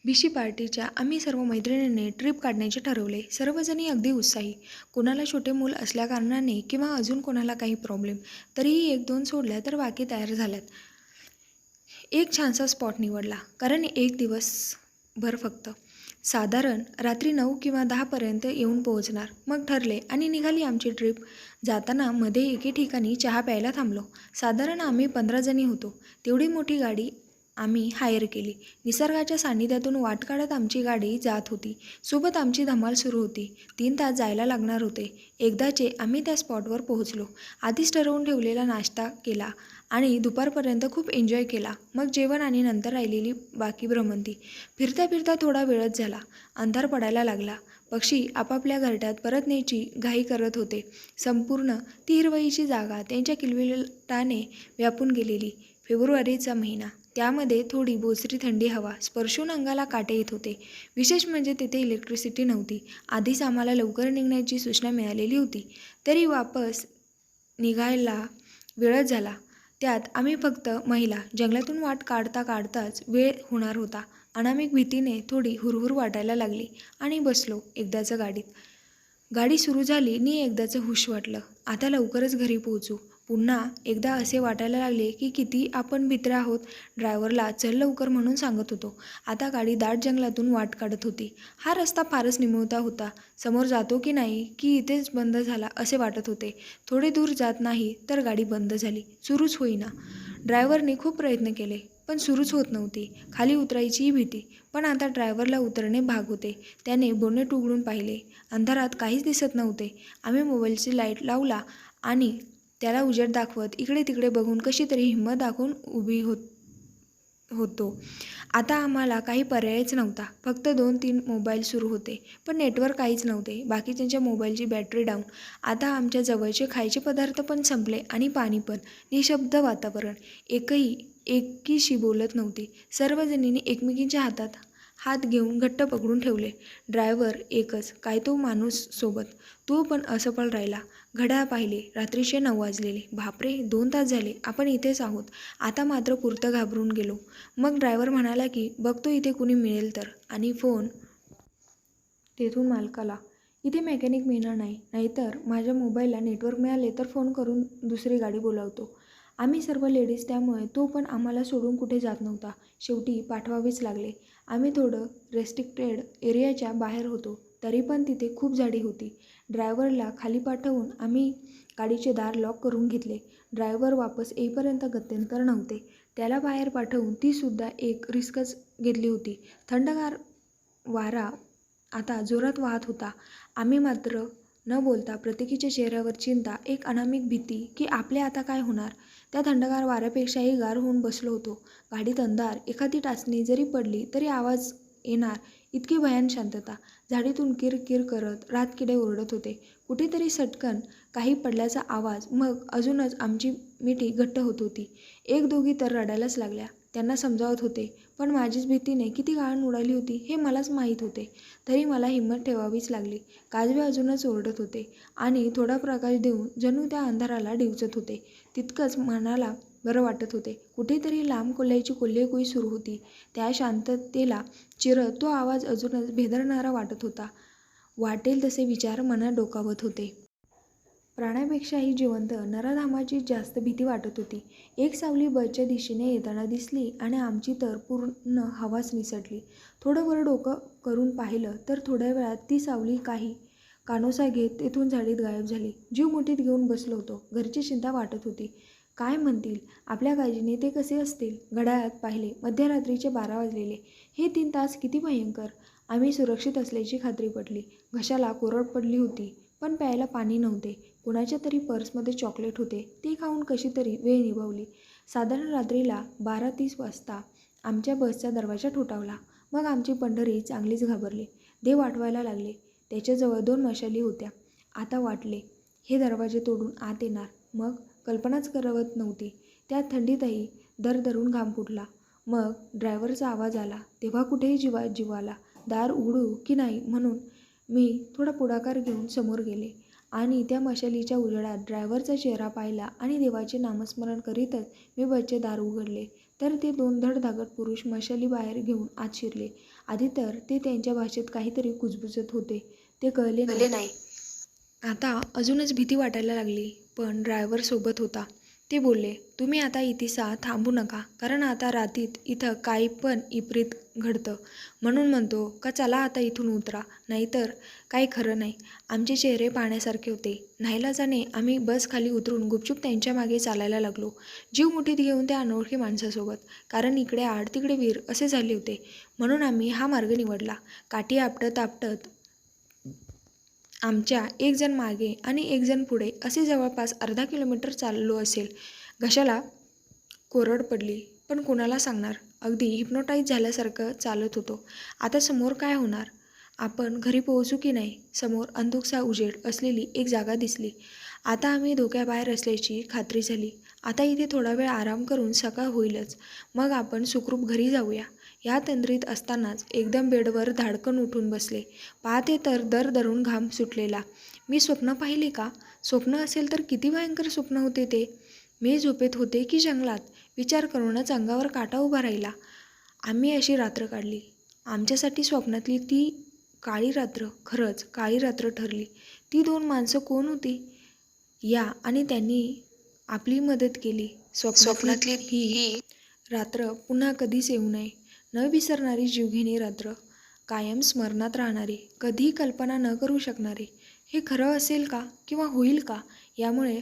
भिशी पार्टीच्या आम्ही सर्व मैत्रिणींनी ट्रिप काढण्याचे ठरवले. सर्वजणी अगदी उत्साही. कोणाला छोटे मूल असल्याकारणाने किंवा अजून कोणाला काही प्रॉब्लेम. तरीही एक दोन सोडल्या तर बाकी तयार झाल्यात. एक छानसा स्पॉट निवडला. कारण एक दिवस भर फक्त. साधारण रात्री 9 किंवा 10 येऊन पोहोचणार. मग ठरले आणि निघाली आमची ट्रिप. जाताना मध्ये एके ठिकाणी चहा प्यायला थांबलो. साधारण आम्ही 15 जणी होतो. तेवढी मोठी गाडी आम्ही हायर केली. निसर्गाच्या सान्निध्यातून वाट काढत आमची गाडी जात होती. सोबत आमची धमाल सुरू होती. 3 तास जायला लागणार होते. एकदाचे आम्ही त्या स्पॉटवर पोहोचलो. आधीच ठरवून ठेवलेला नाश्ता केला आणि दुपारपर्यंत खूप एन्जॉय केला. मग जेवण आणि नंतर राहिलेली बाकी भ्रमंती. फिरता फिरता थोडा वेळच झाला. अंधार पडायला लागला. पक्षी आपापल्या घरट्यात परतण्याची घाई करत होते. संपूर्ण ती हिरवळीची जागा त्यांच्या किलबिलाटाने व्यापून गेलेली. फेब्रुवारीचा महिना. त्यामध्ये थोडी बोचरी थंडी हवा स्पर्शून अंगाला काटे येत होते. विशेष म्हणजे तिथे इलेक्ट्रिसिटी नव्हती. आधीच आम्हाला लवकर निघण्याची सूचना मिळालेली होती. तरी वापस निघायला वेळच झाला. त्यात आम्ही फक्त महिला. जंगलातून वाट काढता काढताच वेळ होणार होता. अनामिक भीतीने थोडी हुरहुर वाटायला लागली आणि बसलो एकदाचं गाडीत. गाडी सुरू झाली नि एकदाचं हुश वाटलं. आता लवकरच घरी पोहोचू. पुन्हा एकदा असे वाटायला लागले की किती आपण भित्रे आहोत. ड्रायव्हरला चल लवकर म्हणून सांगत होतो. आता गाडी दाट जंगलातून वाट काढत होती. हा रस्ता फारच निमुळता होता. समोर जातो की नाही की इथेच बंद झाला असे वाटत होते. थोडे दूर जात नाही तर गाडी बंद झाली. सुरूच होईना. ड्रायव्हरने खूप प्रयत्न केले पण सुरूच होत नव्हती. खाली उतरायचीही भीती. पण आता ड्रायव्हरला उतरणे भाग होते. त्याने बोनेट उघडून पाहिले. अंधारात काहीच दिसत नव्हते. आम्ही मोबाईलची लाईट लावला आणि त्याला उजेड दाखवत इकडे तिकडे बघून कशी तरी हिंमत दाखवून उभी होतो. आता आम्हाला काही पर्यायच नव्हता. फक्त 2-3 मोबाईल सुरू होते पण नेटवर्क काहीच नव्हते. बाकीच्यांच्या मोबाईलची बॅटरी डाऊन. आता आमच्या जवळचे खायचे पदार्थ पण संपले आणि पाणी पण. निशब्द वातावरण. एकीशी बोलत नव्हती. सर्वजणींनी एकमेकींच्या हातात हात घेऊन घट्ट पकडून ठेवले. ड्रायव्हर एकच. काय तो माणूस सोबत. तो पण असफल राहिला. घड्याळ पाहिले. रात्रीचे 9 वाजलेले. बापरे 2 तास झाले आपण इथेच आहोत. आता मात्र पुरतं घाबरून गेलो. मग ड्रायव्हर म्हणाला की बघतो इथे कुणी मिळेल तर. आणि फोन तेथून मालकाला. इथे मेकॅनिक मिळणार नाही. नाहीतर माझ्या मोबाईलला नेटवर्क मिळाले तर फोन करून दुसरी गाडी बोलावतो. आम्ही सर्व लेडीज त्यामुळे तो पण आम्हाला सोडून कुठे जात नव्हता. शेवटी पाठवावेच लागले. आम्ही थोडं रेस्ट्रिक्टेड एरियाच्या बाहेर होतो. तरी पण तिथे खूप झाडी होती. ड्रायव्हरला खाली पाठवून आम्ही गाडीचे दार लॉक करून घेतले. ड्रायव्हर वापस येईपर्यंत गत्यंतर नव्हते. त्याला बाहेर पाठवून ती सुद्धा एक रिस्कच घेतली होती. थंडगार वारा आता जोरात वाहत होता. आम्ही मात्र न बोलता प्रत्येकीच्या चेहऱ्यावर चिंता, एक अनामिक भीती की आपले आता काय होणार. त्या थंडगार वाऱ्यापेक्षाही गार होऊन बसलो होतो. गाडीत अंधार. एखादी टाचणी जरी पडली तरी आवाज येणार इतकी भयान शांतता. झाडीतून किर किर करत रातकिडे ओरडत होते. कुठेतरी सटकन काही पडल्याचा आवाज. मग अजूनच आमची मिठी घट्ट होत होती. एक दोघी तर रडायलाच लागल्या. त्यांना समजावत होते पण माझीच भीतीने किती गाळण उडाली होती हे मलाच माहीत होते. तरी मला हिंमत ठेवावीच लागली. काजवे अजूनच ओरडत होते आणि थोडा प्रकाश देऊन जणू त्या अंधाराला डिवचत होते. तितकंच मनाला बरं वाटत होते. कुठेतरी लांब कोल्ह्याची कोल्हेकुई सुरू होती. त्या शांततेला चिरत तो आवाज अजूनच भेदरणारा वाटत होता. वाटेल तसे विचार मनात डोकावत होते. प्राण्यापेक्षाही जिवंत नराधामाची जास्त भीती वाटत होती. एक सावली बसच्या दिशेने येताना दिसली आणि आमची तर पूर्ण हवाच निसटली. थोडं वर डोकं करून पाहिलं तर थोड्या वेळात ती सावली काही कानोसा घेत तेथून झाडीत गायब झाली. जीव मुठीत घेऊन बसलो होतो. घरची चिंता वाटत होती. काय म्हणतील आपल्या काळजीने ते कसे असतील. घड्याळात पाहिले. मध्यरात्रीचे 12 वाजलेले. हे 3 तास किती भयंकर. आम्ही सुरक्षित असल्याची खात्री पटली. घशाला कोरड पडली होती पण प्यायला पाणी नव्हते. कुणाच्या तरी पर्समध्ये चॉकलेट होते. ते खाऊन कशी तरी वेळ निभावली. साधारण रात्रीला 12:30 वाजता आमच्या बसचा दरवाजा ठोठावला. मग आमची पंढरी चांगलीच घाबरली. देव आठवायला लागले. त्याच्याजवळ 2 मशाली होत्या. आता वाटले हे दरवाजे तोडून आत येणार. मग कल्पनाच करवत नव्हती. त्या थंडीतही दरदरून घाम फुटला. मग ड्रायव्हरचा आवाज आला. तेव्हा कुठेही जीव आला. दार उघडू की नाही म्हणून मी थोडा पुढाकार घेऊन समोर गेले आणि त्या मशालीच्या उजेडात ड्रायव्हरचा चेहरा पाहिला आणि देवाचे नामस्मरण करीतच मी बसचे दार उघडले. तर ते दोन धडधाकट पुरुष मशाली बाहेर घेऊन आत शिरले. आधी तर ते त्यांच्या भाषेत काहीतरी कुजबुजत होते. ते कळले नाही. आता अजूनच भीती वाटायला लागली. पण ड्रायव्हर सोबत होता. ते बोलले, तुम्ही आता इथेसा थांबू नका, कारण आता रात्रीत इथं काही पण विपरीत घडतं. म्हणून म्हणतो का चला आता इथून उतरा, नाहीतर काही खरं नाही. आमचे चेहरे पाहण्यासारखे होते. नाईलाजाने आम्ही बस खाली उतरून गुपचूप त्यांच्या मागे चालायला लागलो, जीव मुठीत घेऊन त्या अनोळखी माणसासोबत. कारण इकडे आड तिकडे वीर असे झाले होते. म्हणून आम्ही हा मार्ग निवडला. काठी आपटत आपटत आमच्या एक जण मागे आणि एक जण पुढे असे जवळपास अर्धा किलोमीटर चाललो असेल. घशाला कोरड पडली, पण कुणाला सांगणार. अगदी हिप्नोटाईज झाल्यासारखं चालत होतो. आता समोर काय होणार? आपण घरी पोहोचू की नाही? समोर अंधुकसा उजेड असलेली एक जागा दिसली. आता आम्ही धोक्याबाहेर असल्याची खात्री झाली. आता इथे थोडा वेळ आराम करून सकाळ होईलच, मग आपण सुखरूप घरी जाऊया. या तंद्रीत असतानाच एकदम बेडवर धाडकन उठून बसले. पाहते तर दरदरून घाम सुटलेला. मी स्वप्न पाहिले का? स्वप्न असेल तर किती भयंकर स्वप्न होते ते. मी झोपेत होते की जंगलात? विचार करूनच अंगावर काटा उभा राहिला. आम्ही अशी रात्र काढली. आमच्यासाठी स्वप्नातली ती काळी रात्र खरंच काळी रात्र ठरली. ती दोन माणसं कोण होती? या आणि त्यांनी आपली मदत केली. स्वप्नातली ही रात्र पुन्हा कधीच येऊ नये. न विसरणारी जीवघेणी रात्र, कायम स्मरणात राहणारी, कधीही कल्पना न करू शकणारी. हे खरं असेल का किंवा होईल का? यामुळे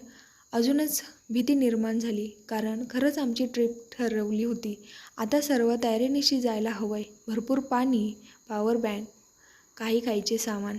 अजूनच भीती निर्माण झाली. कारण खरंच आमची ट्रिप ठरवली होती. आता सर्व तयारीनिशी जायला हवंय. भरपूर पाणी, पॉवर बँक, काही खायचे सामान.